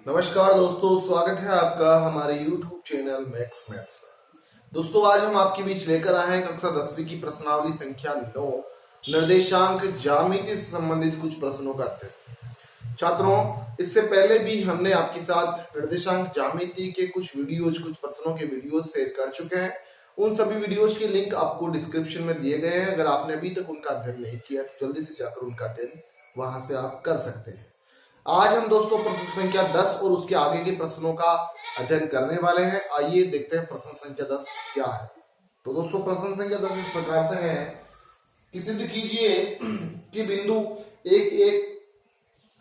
नमस्कार दोस्तों, स्वागत है आपका हमारे YouTube चैनल मैक्स मैथ्स में। दोस्तों, आज हम आपके बीच लेकर आए हैं कक्षा 10वीं की प्रश्नावली संख्या 9 निर्देशांक ज्यामिति से संबंधित कुछ प्रश्नों का अध्ययन। छात्रों, इससे पहले भी हमने आपके साथ निर्देशांक ज्यामिति के कुछ प्रश्नों के वीडियोज शेयर कर चुके हैं। उन सभी वीडियोज के लिंक आपको डिस्क्रिप्शन में दिए गए हैं। अगर आपने अभी तक उनका अध्ययन नहीं किया तो जल्दी से जाकर उनका अध्ययन वहां से आप कर सकते हैं। आज हम दोस्तों प्रश्न संख्या 10 और उसके आगे के प्रश्नों का अध्ययन करने वाले हैं। आइए देखते हैं प्रश्न संख्या 10 क्या है। तो दोस्तों, प्रश्न संख्या 10 इस प्रकार से है कि सिद्ध कीजिए कि बिंदु 1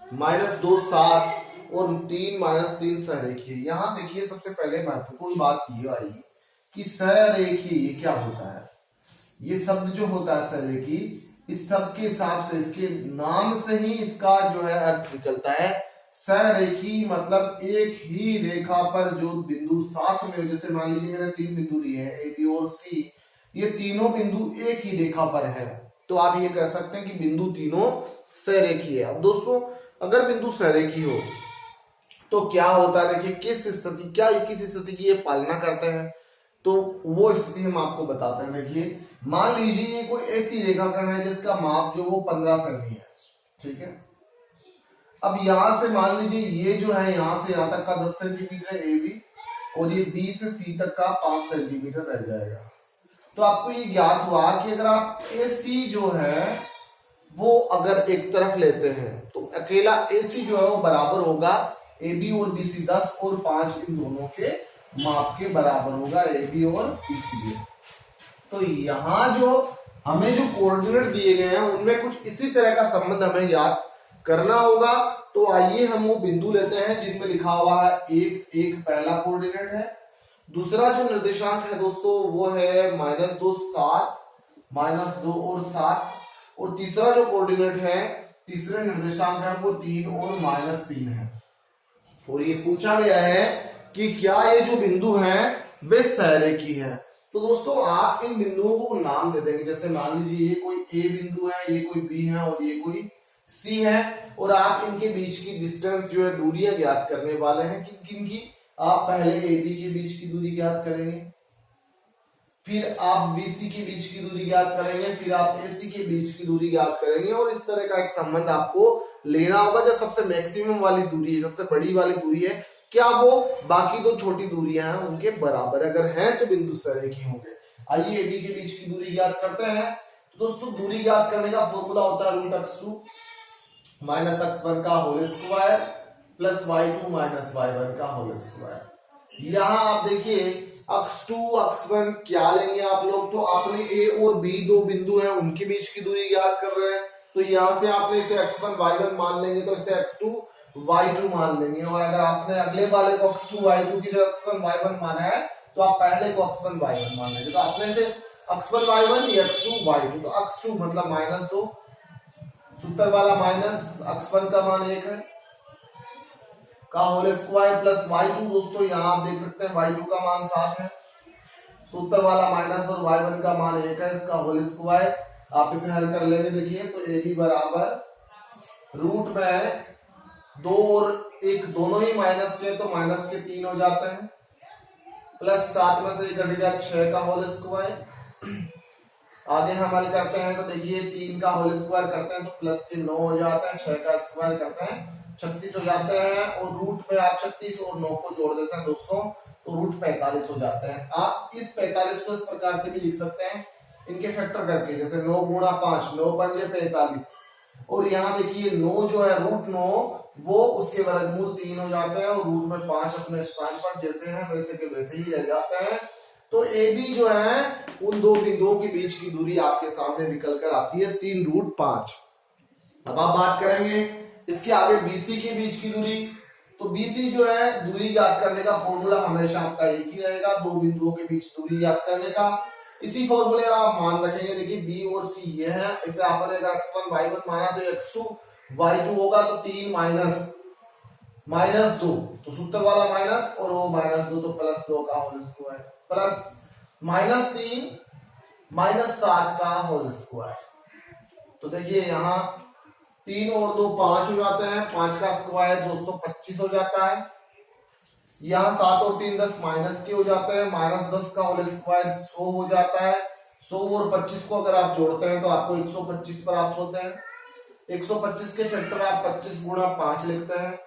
-2 7 और 3 -3 सहरेखीय। यहाँ देखिए, सबसे पहले महत्वपूर्ण बात ये आई कि सहरेखीय ये क्या होता है। ये शब्द जो होता है सहरेखीय, इस शब्द के हिसाब से इसके नाम से ही इसका जो है अर्थ निकलता है। सहरेखी मतलब एक ही रेखा पर जो बिंदु साथ में हो। जैसे मान लीजिए मैंने 3 बिंदु लिए हैं, ए बी और सी। ये तीनों बिंदु एक ही रेखा पर है, तो आप ये कह सकते हैं कि बिंदु तीनों सहरेखी है। अब दोस्तों, अगर बिंदु सहरेखी हो तो क्या होता है, देखिए किस स्थिति की ये पालना करते हैं, तो वो स्थिति हम आपको बताते हैं। देखिए, मान लीजिए ये कोई ऐसी रेखाखंड है जिसका माप जो वो 15 सेमी है, ठीक है। अब यहां से मान लीजिए ये जो है यहां से यहां तक का 10 सेंटीमीटर ए बी, और ये बी से सी तक का 5 सेंटीमीटर रह जाएगा। तो आपको ये ज्ञात हुआ कि अगर आप ए सी जो है वो अगर एक तरफ लेते हैं तो अकेला ए सी जो है वो बराबर होगा ए बी और बी सी 10 और 5 इन दोनों के माप के बराबर होगा, ए बी और बी सी। तो यहां जो हमें जो कोऑर्डिनेट दिए गए हैं उनमें कुछ इसी तरह का संबंध हमें याद करना होगा। तो आइए हम वो बिंदु लेते हैं जिनमें लिखा हुआ है एक पहला कोऑर्डिनेट है। दूसरा जो निर्देशांक है दोस्तों वो है -2 7 -2 और 7। और तीसरा जो कोऑर्डिनेट है, तीसरे निर्देशांक है वो 3 और -3 है। और ये पूछा गया है कि क्या ये जो बिंदु हैं वे सहरेखी है। तो दोस्तों, आप इन बिंदुओं को नाम दे देंगे। जैसे मान लीजिए ये कोई ए बिंदु है, ये कोई बी है और ये कोई सी है। और आप इनके बीच की डिस्टेंस जो है दूरियां ज्ञात करने वाले हैं। किन किन की? आप पहले ए बी के बीच की दूरी ज्ञात करेंगे, फिर आप बी सी के बीच की दूरी ज्ञात करेंगे, फिर आप ए सी के बीच की दूरी ज्ञात करेंगे। और इस तरह का एक संबंध आपको लेना होगा। जो सबसे मैक्सिमम वाली दूरी है, सबसे बड़ी वाली दूरी है, क्या वो बाकी दो छोटी दूरियां हैं उनके बराबर अगर हैं तो बिंदु सहरेखी होंगे। आइए एबी के बीच की दूरी ज्ञात करते हैं। तो दोस्तों, दूरी ज्ञात करने का फॉर्मूला होता है √x2 -x1 का whole square plus y2 -y1 का होल स्क्वायर। यहां आप देखिए x2 x1 क्या लेंगे आप लोग, तो आपने ए और बी दो बिंदु हैं उनके बीच की दूरी ज्ञात कर रहे हैं। तो यहां से आपने इसे x1 y1 मान लेंगे, तो इसे x2 y2 मान लेंगे। और अगर आपने अगले वाले को x2 y2 की जगह x1 y1 माना है तो आप पहले को x1 y1 मान लेंगे। तो आपने इसे x1 y1 या x2 y2, तो x2 मतलब -2, सूत्र वाला माइनस x1 का मान 1 है का होल स्क्वायर प्लस y2। दोस्तों, यहां आप देख सकते हैं y2 का मान 7 है, सूत्र वाला माइनस और y1 का मान 1 है, इसका होल स्क्वायर। आप इसे हल कर लेंगे। देखिए, तो ए बी बराबर रूट में 2 और 1 दोनों ही माइनस के, तो माइनस के 3 हो जाते हैं, प्लस 7 में से ये कट गया 6 का होल स्क्वायर। आगे हम हल करते हैं तो देखिए 3 का होल स्क्वायर करते हैं तो प्लस के 9 हो जाते हैं, 6 का स्क्वायर करते हैं 36 हो जाते हैं। और रूट में आप 36 और 9 को जोड़ देते हैं दोस्तों, तो रूट 45 हो जाते हैं। आप इस 45 को इस प्रकार से भी लिख सकते हैं, इनके फैक्टर करके, जैसे 9 गुणा 5, 9 पंजे 45। और यहाँ देखिए 9 जो है √9 वो उसके वर्गमूल 3 हो जाते हैं, और रूट में 5 अपने स्थान पर जैसे हैं वैसे के वैसे ही रह जाते हैं। तो ए बी जो है उन दो बिंदुओं के बीच की दूरी आपके सामने निकल कर आती है 3√5। अब आप बात करेंगे इसके आगे बीसी के बीच की दूरी। तो बीसी जो है दूरी ज्ञात करने का फॉर्मूला हमेशा आपका एक ही रहेगा, दो बिंदुओं के बीच दूरी ज्ञात करने का। इसी फॉर्मूले में आप मान रखेंगे। देखिए बी और सी ये है, इसे आपने अगर x1 y1 माना तो x2 y2 होगा, तो 3 -2, तो सूत्र वाला माइनस और वो -2 तो +2 का होल स्क्वायर प्लस -3 -7 का होल स्क्वायर। तो देखिए यहाँ 3 और 2 5 हो जाते हैं, 5 का स्क्वायर दोस्तों 25 हो जाता है। यहाँ 7 और 3 10 माइनस के हो जाते हैं, -10 का होल स्क्वायर 100 हो जाता है। 100 और 25 को अगर आप जोड़ते हैं तो आपको 125 प्राप्त होते हैं। 125 के फैक्टर आप 25 गुणा 5 लिखते हैं।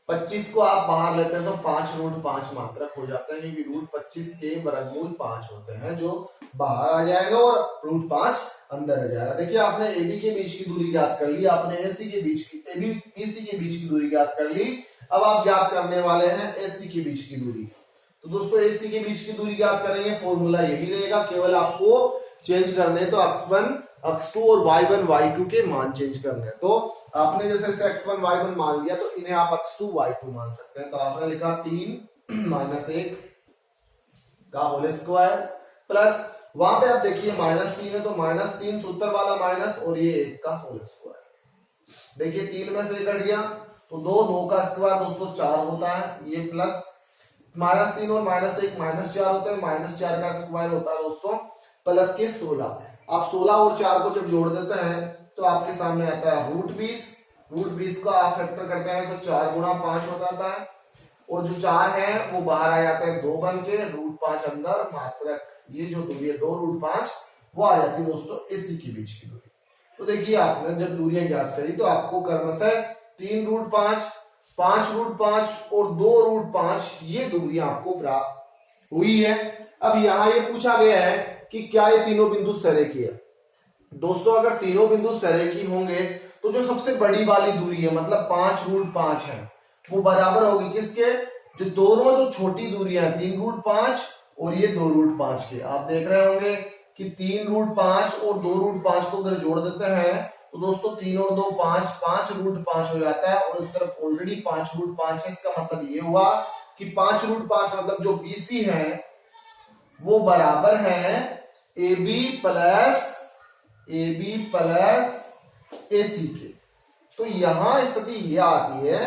25 को आप बाहर लेते हैं तो 5√5 मात्रक हो जाता है, क्योंकि √25 के वर्गमूल 5 होते हैं जो बाहर आ जाएगा और √5 अंदर आ जाएगा। देखिए आपने AB के बीच की दूरी ज्ञात कर ली, आपने AC के बीच की AB BC के बीच की दूरी ज्ञात कर ली। अब आप ज्ञात करने वाले हैं AC के बीच की दूरी। तो दोस्तों AC के बीच की दूरी ज्ञात करेंगे, फॉर्मूला यही रहेगा, केवल आपको चेंज करने तो x1 x2 और y1 y2 के मान चेंज करने। तो आपने जैसे x1 y1 मान लिया तो इन्हें आप x2 y2 मान सकते हैं। तो आपने लिखा 3 - 1 का होल स्क्वायर प्लस वहां पे आप देखिए -3 है तो -3 सूत्र वाला माइनस और ये 1 का होल स्क्वायर। देखिए 3 में से कट गया तो 2 का स्क्वायर दोस्तों 4 होता है, ये प्लस -3 और -1 -4 होते हैं, -4 का स्क्वायर होता है दोस्तों प्लस के 16। आप 16 और 4 को जब जोड़ देते हैं तो आपके सामने आता है √20 को आप फैक्टर करते हैं तो 4 गुणा 5 हो जाता है, और जो 4 है वो बाहर आ जाता है 2 बन के, √5 अंदर मात्रक, ये जो दूरी है 2√5 वो आ जाती है दोस्तों AC के बीच की दूरी। तो देखिए आपने जब दूरियां ज्ञात करी तो आपको क्रमशः 3√5, 5√5 और 2√5 ये दूरियां आपको प्राप्त हुई है। अब यहाँ ये पूछा गया है कि क्या ये तीनों बिंदु सरेखी है। दोस्तों अगर तीनों बिंदु सरेखी होंगे तो जो सबसे बड़ी वाली दूरी है मतलब 5√5 है वो बराबर होगी किसके, जो दोनों जो छोटी दूरियां 3√5 और ये 2√5 के। आप देख रहे होंगे कि 3√5 और 2√5 को अगर जोड़ देते हैं तो दोस्तों 3 और 2 5, 5√5 हो जाता है, और इस तरफ ऑलरेडी 5√5 है। इसका मतलब ये हुआ कि 5√5 मतलब जो BC है वो बराबर है AB प्लस AC के। तो यहां स्थिति ये आती है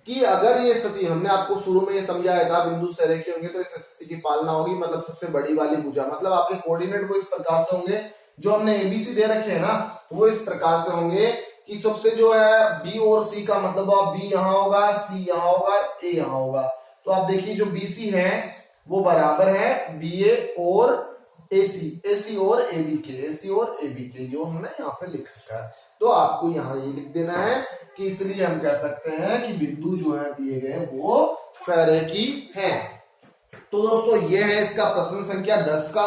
कि अगर ये स्थिति हमने आपको शुरू में ये समझाया था बिंदु सरेखी होंगे तो इस स्थिति की पालना होगी, मतलब सबसे बड़ी वाली भुजा, मतलब आपके कोऑर्डिनेट वो इस प्रकार से होंगे, जो हमने ABC दे रखे हैं ना वो इस प्रकार से होंगे कि सबसे जो है B और C का मतलब B यहाँ होगा, C यहाँ होगा, A यहाँ होगा। तो आप देखिए जो BC है वो बराबर है BA और AC और AB के, जो हमने यहाँ पे लिख रखा है। तो आपको यहाँ ये लिख देना है कि इसलिए हम कह सकते हैं कि बिंदु जो है दिए गए वो सरेखी हैं। तो दोस्तों ये है इसका प्रश्न संख्या 10 का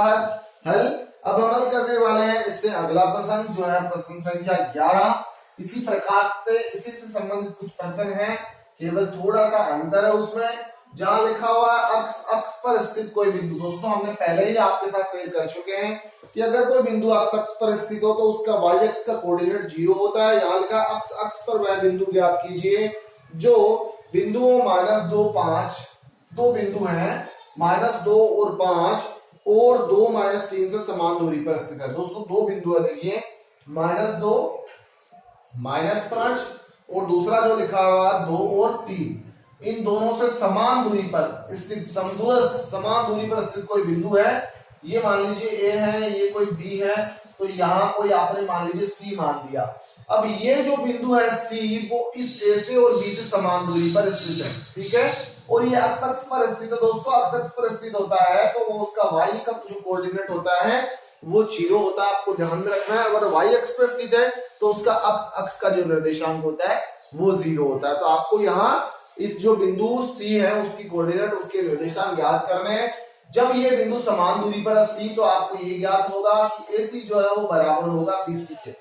हल। अब हम हल करने वाले हैं इससे अगला प्रश्न जो है प्रश्न संख्या 11। इसी प्रकार से इसी से संबंधित कुछ प्रश्न है, केवल थोड़ा सा अंतर है उसमें। जहां लिखा हुआ है अक्ष पर स्थित कोई बिंदु, दोस्तों हमने पहले ही आपके साथ शेयर कर चुके हैं कि अगर कोई बिंदु अक्ष पर स्थित हो तो उसका y अक्ष का कोऑर्डिनेट 0 होता है। यहाँ लिखा अक्ष पर वह बिंदु ज्ञात कीजिए जो बिंदुओं -2 5, दो बिंदु हैं -2 और 5 और 2 -3 से समान दूरी पर स्थित है। दोस्तों दो बिंदु है, देखिए -2 -5 और दूसरा जो लिखा हुआ 2 और 3, इन दोनों से समान दूरी पर स्थित समान दूरी पर स्थित कोई बिंदु है। ये मान लीजिए A है, ये कोई B है, तो यहाँ कोई आपने मान लीजिए C मान दिया। अब ये जो बिंदु है C वो इस A से और B से समान दूरी पर स्थित है, ठीक है, और ये अक्ष पर स्थित है। दोस्तों अक्ष पर स्थित होता है तो वो उसका y का जो कोऑर्डिनेट होता है वो 0 होता है, आपको ध्यान में रखना है। अगर y अक्ष पर स्थित है तो उसका अक्ष का जो निर्देशांक होता है वो 0 होता है। तो आपको यहाँ इस जो बिंदु C है उसकी कोऑर्डिनेट उसके निर्देशांक ज्ञात करने हैं। जब ये बिंदु समान दूरी पर है C तो आपको ये ज्ञात होगा कि AC जो है वो बराबर होगा BC के,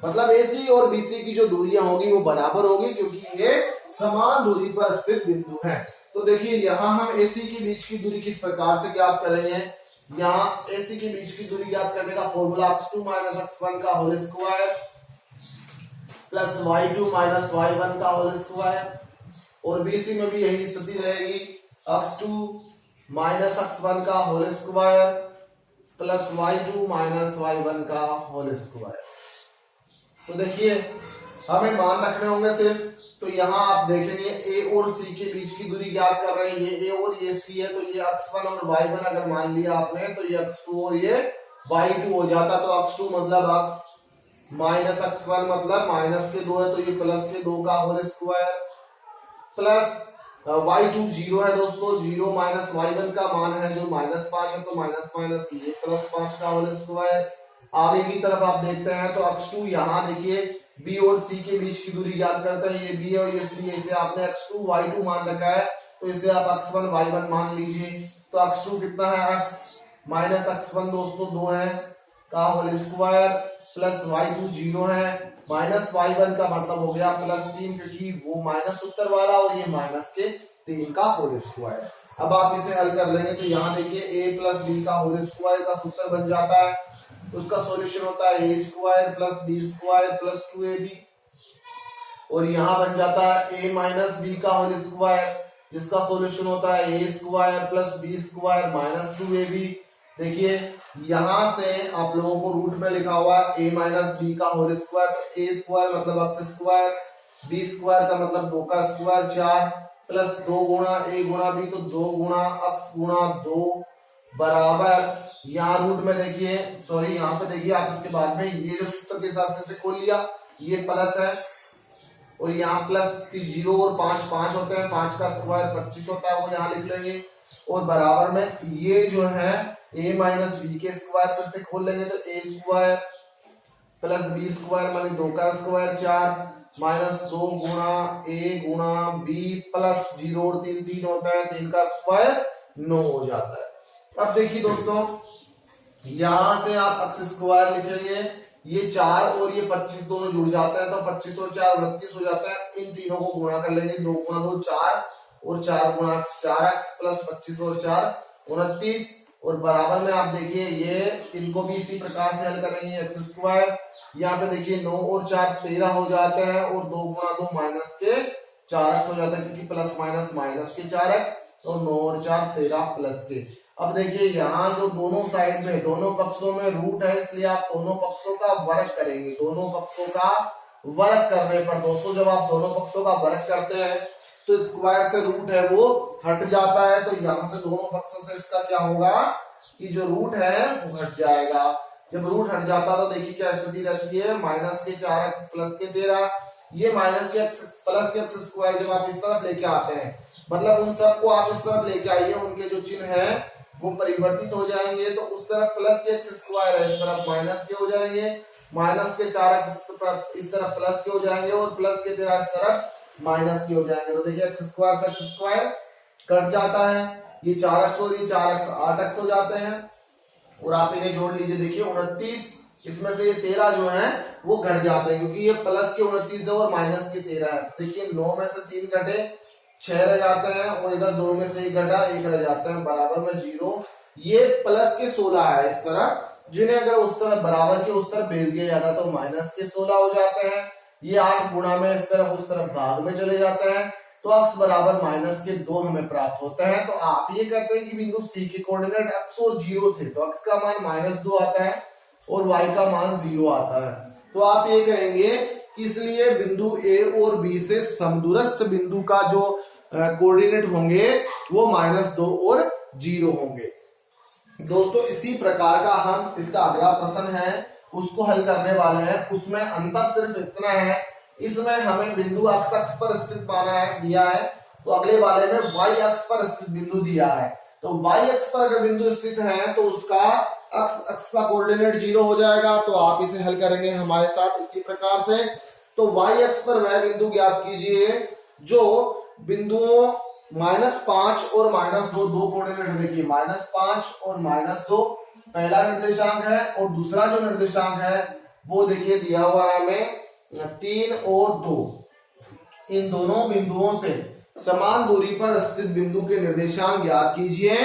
मतलब AC और BC की जो दूरियां होगी वो बराबर होगी क्योंकि ये समान दूरी पर स्थित बिंदु हैं। तो देखिए यहाँ हम AC के बीच की दूरी किस प्रकार से ज्ञात करेंगे। यहाँ AC के बीच की दूरी ज्ञात करने का फॉर्मूला x2 - x1 का whole square plus y2 - y1 का होल स्क्वायर, और BC में भी यही स्थिति रहेगी x2 - x1 का whole square plus y2 - y1 का होल स्क्वायर। तो देखिए हमें मान रखने होंगे सिर्फ, तो यहाँ आप देखेंगे A और C के बीच की दूरी ज्ञात कर रहे हैं, ये A और ये C है, तो ये x1 और y1 अगर मान लिया आपने तो ये x2 और ये y2 हो जाता। तो x2 मतलब x माइनस x1 मतलब माइनस के 2 है तो ये प्लस के 2 का होल स्क्वायर प्लस y2 0 है दोस्तों, 0 माइनस y1 का मान है जो -5 है तो माइनस माइनस ये +5 का होल स्क्वायर। आगे की तरफ आप देखते हैं तो x2 यहाँ देखिए b और c के बीच की दूरी ज्ञात करते हैं, ये b और ये c है, इसे आपने x2 y2 मान रखा है तो इसे आप x1 y1 मान लीजिए। तो x2 कितना है x माइनस x1 दोस्तों 2 है का होल स्क्वायर प्लस y2 0 है माइनस y1 का मतलब हो गया +3 क्योंकि वो माइनस उत्तर वाला और ये माइनस के 3 का होल स्क्वायर। अब आप इसे हल कर लेंगे तो यहाँ देखिए a प्लस बी का होल स्क्वायर का सूत्र बन जाता है, उसका सॉल्यूशन होता है a square plus B square plus 2ab और यहाँ बन जाता है a माइनस बी का होल स्क्वायर जिसका सॉल्यूशन होता है a square plus B square minus 2ab। देखिए यहां से आप लोगों को रूट में लिखा हुआ है a माइनस बी का होल स्क्वायर, तो a स्क्वायर मतलब x स्क्वायर, b स्क्वायर का मतलब 2 का स्क्वायर 4 प्लस 2 गुणा a गुणा b तो 2 गुणा x गुणा 2 बराबर यहाँ रूट में देखिए सॉरी यहाँ पे देखिए आप इसके बाद में ये जो सूत्र के हिसाब से खोल लिया ये प्लस है और यहाँ प्लस 0 और 5 होते हैं, 5 का स्क्वायर 25 होता है वो यहाँ लिख लेंगे और बराबर में ये जो है a माइनस बी के स्क्वायर से खोल लेंगे तो a square plus B square माने 2 का स्क्वायर 4 माइनस 2 गुणा a गुणा b प्लस 0 और 3 होता है 3 का स्क्वायर 9 हो जाता है। अब देखिए दोस्तों यहां से आप x स्क्वायर लिखेंगे, ये 4 और ये 25 दोनों जुड़ जाते हैं तो 25 और 4 29 हो जाता है। इन तीनों को गुणा कर लेंगे, 2 गुणा 2 4 और 4 गुणा 4x प्लस 25 और 4 29 और बराबर में आप देखिए ये इनको भी इसी प्रकार से हल करेंगे एक्स स्क्वायर। यहाँ पे देखिए 9 और 4 13 हो जाते हैं और 2 गुणा 2 माइनस के 4x हो जाता है क्योंकि प्लस माइनस माइनस के 4x और 9 और 4 13 प्लस के। अब देखिए यहाँ जो दोनों साइड में दोनों पक्षों में रूट है इसलिए आप दोनों पक्षों का वर्ग करेंगे। दोनों पक्षों का वर्ग करने पर दोस्तों जब आप दोनों पक्षों का वर्ग करते हैं तो स्क्वायर से रूट है वो हट जाता है, तो यहाँ से दोनों पक्षों से इसका क्या होगा कि जो रूट है वो हट जाएगा। जब रूट हट जाता तो देखिए क्या स्थिति रहती है माइनस के 4x प्लस के 13, ये माइनस के x प्लस के x स्क्वायर जब आप इस तरफ लेके आते हैं मतलब उन सबको आप इस तरफ लेके आइए, उनके जो चिन्ह है वो परिवर्तित हो जाएंगे तो उस तरफ प्लस के x स्क्वायर है इस तरफ माइनस के हो जाएंगे, माइनस के 4x इस तरफ प्लस के हो जाएंगे और प्लस के 13 इस तरफ माइनस के हो जाएंगे। तो देखिए एक्स स्क्वायर कट जाता है, ये 4x और ये 4x 8x हो जाते हैं और आप इन्हें जोड़ लीजिए। देखिए 29 इसमें से ये 13 जो है वो घट जाते हैं क्योंकि ये प्लस के 29 है और माइनस के 13 है। देखिए 9 में से 3 घटे 6 रह जाते हैं और इधर 2 में से 1 घटा 1 रह जाता है बराबर में 0। ये प्लस के 16 है इस तरह, जिन्हें अगर उस तरफ बराबर के उस तरफ भेज दिया जाता तो माइनस के 16 हो जाते हैं। ये 8 गुणा में इस तरफ उस तरफ भाग में चले जाते हैं तो x बराबर माइनस के 2 हमें प्राप्त होता है। तो आप ये कहते हैं कि बिंदु C के कोऑर्डिनेट x और 0 थे तो x का मान -2 आता है और y का मान 0 आता है। तो आप ये कहेंगे कि इसलिए बिंदु A और B से समदूरस्थ बिंदु का जो कोऑर्डिनेट होंगे वो -2 और 0 होंगे। दोस्तों इसी प्रकार का हम इसका अगला प्रश्न है उसको हल करने वाले हैं। उसमें अंतर सिर्फ इतना है, इसमें हमें बिंदु x अक्ष पर स्थित पाना है दिया है तो अगले वाले में y अक्ष पर स्थित बिंदु दिया है। तो y अक्ष पर अगर बिंदु स्थित है तो उसका अक्ष का कोऑर्डिनेट 0 हो जाएगा। तो आप इसे हल करेंगे हमारे साथ इसी प्रकार से। तो y अक्ष पर वह बिंदु ज्ञात कीजिए जो बिंदुओं -5 और -2 दो कोऑर्डिनेट देखिए -5 और -2 पहला निर्देशांक है और दूसरा जो निर्देशांक है वो देखिए दिया हुआ है हमें 3 और 2। इन दोनों बिंदुओं से समान दूरी पर स्थित बिंदु के निर्देशांक ज्ञात कीजिए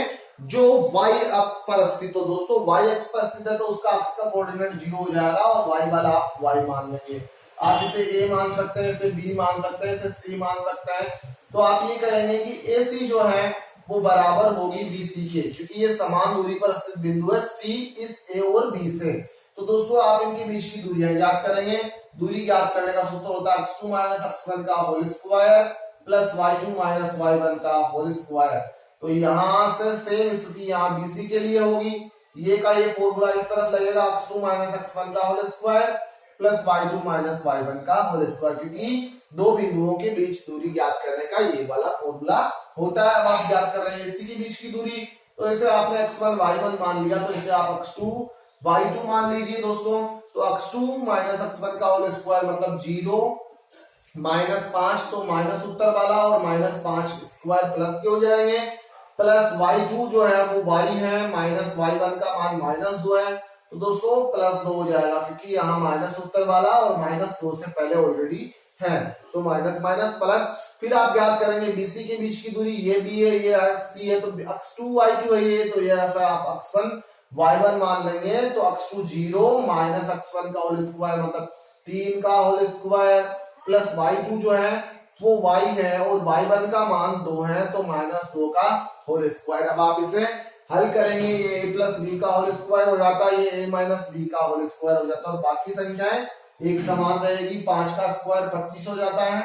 जो y अक्ष पर स्थित हो। दोस्तों y अक्ष पर स्थित है तो उसका अक्ष का कोऑर्डिनेट 0 हो जाएगा और y वाला आप y मान लेंगे। आप इसे a मान सकते हैं, इसे b मान सकते हैं, इसे c मान सकते हैं। तो आप ये कहेंगे कि AC जो है वो बराबर होगी BC के क्योंकि ये समान दूरी पर स्थित बिंदु है C इस A और B से। तो दोस्तों आप इनके बीच की दूरियां ज्ञात करेंगे। दूरी ज्ञात करने का सूत्र होता है x2 माइनस x1 का whole square plus y2 minus y1 का होल स्क्वायर। तो यहां से सेम स्थिति यहाँ BC के लिए होगी। ये का ये फॉर्मूला इस तरफ लगेगा x2 माइनस x1 का whole square plus y2 minus y1 का होल स्क्वायर, क्योंकि दो बिंदुओं के बीच दूरी ज्ञात करने का ये वाला फॉर्मूला होता है। अब आप ज्ञात कर रहे हैं इसी के बीच की दूरी, तो इसे आपने x1 y1 मान लिया, तो इसे आप x2 y2 मान लीजिए दोस्तों। तो x2 माइनस x1 का होल स्क्वायर मतलब 0 -5, तो माइनस उत्तर वाला और -5 स्क्वायर प्लस के हो जाएंगे, प्लस y2 जो है वो y है, माइनस y1 का मान -2 है, तो दोस्तों +2 हो जाएगा, क्योंकि यहाँ माइनस उत्तर वाला और -2 से पहले ऑलरेडी है, तो माइनस माइनस प्लस। फिर आप याद करेंगे बीसी के बीच की दूरी ये बी है, ये सी है, तो x2 y2 है ये, तो ये ऐसा आप x1 y1 मान लेंगे, तो x2 0 माइनस x1 का होल स्क्वायर मतलब 3 का होल स्क्वायर, प्लस y2 जो है वो y है और y1 का मान 2 है, तो -2 का होल स्क्वायर। अब आप इसे हल करेंगे, ये a प्लस बी का होल स्क्वायर हो जाता है, ये a माइनस बी का होल स्क्वायर हो जाता है, और बाकी संख्याएं एक समान रहेगी। 5 का स्क्वायर 25 हो जाता है,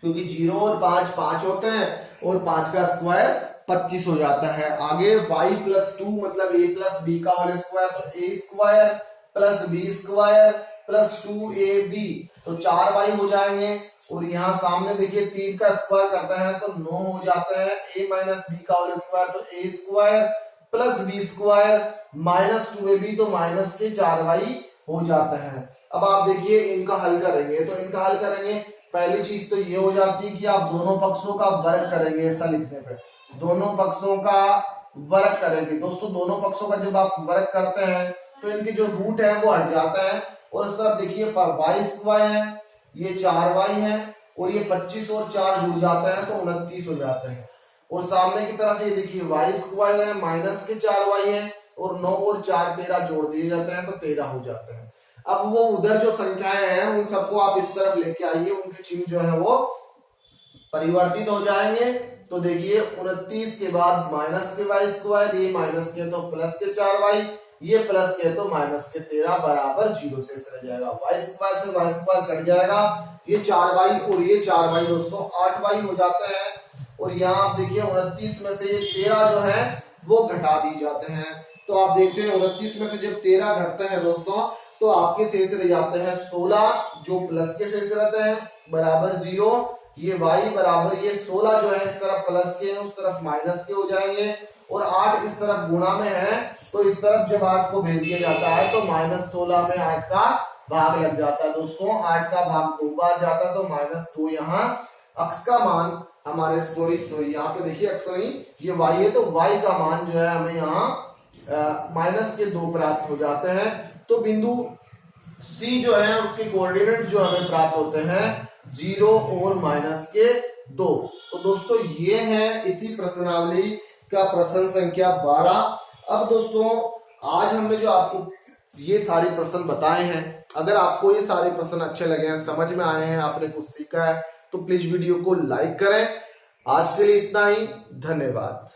क्योंकि 0 और 5 5 होते हैं, और 5 का स्क्वायर 25 हो जाता है। आगे y प्लस 2 मतलब a प्लस बी का होल स्क्वायर, तो a square plus B square plus 2ab, तो 4y हो जाएंगे। और यहाँ सामने देखिए 3 का स्क्वायर करते हैं तो 9 हो जाता है, a माइनस बी का होल स्क्वायर तो a square plus B square minus 2ab, तो माइनस के 4y हो जाता है। अब आप देखिए इनका हल करेंगे, तो इनका हल करेंगे, पहली चीज तो ये हो जाती है कि आप दोनों पक्षों का वर्ग करेंगे। ऐसा लिखने पे दोनों पक्षों का वर्ग करेंगे दोस्तों। दोनों पक्षों का जब आप वर्ग करते हैं तो इनके जो रूट है वो हट जाता है, और इस तरफ देखिए y स्क्वायर है, ये 4y है, और ये 25 और 4 जुड़ जाते हैं तो 29 हो जाते हैं। और सामने की तरफ ये देखिए y स्क्वायर है, माइनस के 4y है, और 9 और 4 13 जोड़ दिए जाते हैं तो 13 हो जाते हैं। अब वो उधर जो संख्याएं हैं उन सबको आप इस तरफ लेके आइए, उनके चिन्ह जो है वो परिवर्तित हो जाएंगे। तो देखिए 29 के बाद माइनस के y स्क्वायर, ये माइनस के तो प्लस के 4y, ये प्लस के तो माइनस के 13 बराबर 0 से रह जाएगा। y स्क्वायर से y स्क्वायर कट जाएगा, ये 4y और ये 4y दोस्तों 8y हो जाते हैं। और यहाँ आप देखिए 29 में से ये 13 जो है वो घटा दी जाते हैं, तो आप देखते हैं 29 में से जब 13 घटते हैं दोस्तों तो आपके शेष रह जाते हैं 16, जो प्लस के शेष रहते हैं बराबर 0। ये y बराबर ये 16 जो है इस तरफ प्लस के उस तरफ माइनस के हो जाएंगे, और 8 इस तरफ गुणा में है, तो इस तरफ जब 8 को भेज दिया जाता है तो -16 में 8 का भाग लग जाता है दोस्तों। 8 का भाग 2 बार जाता है तो -2 यहाँ अक्स का मान हमारे सॉरी यहाँ पे देखिए अक्स नहीं, ये y है, तो y का मान जो है हमें यहाँ -2 प्राप्त हो जाते हैं। तो बिंदु C जो है उसके कोऑर्डिनेट जो हमें प्राप्त होते हैं 0 और -2। तो दोस्तों ये है इसी प्रश्नावली का प्रश्न संख्या 12। अब दोस्तों आज हमने जो आपको ये सारे प्रश्न बताए हैं, अगर आपको ये सारे प्रश्न अच्छे लगे हैं, समझ में आए हैं, आपने कुछ सीखा है, तो प्लीज वीडियो को लाइक करें। आज के लिए इतना ही, धन्यवाद।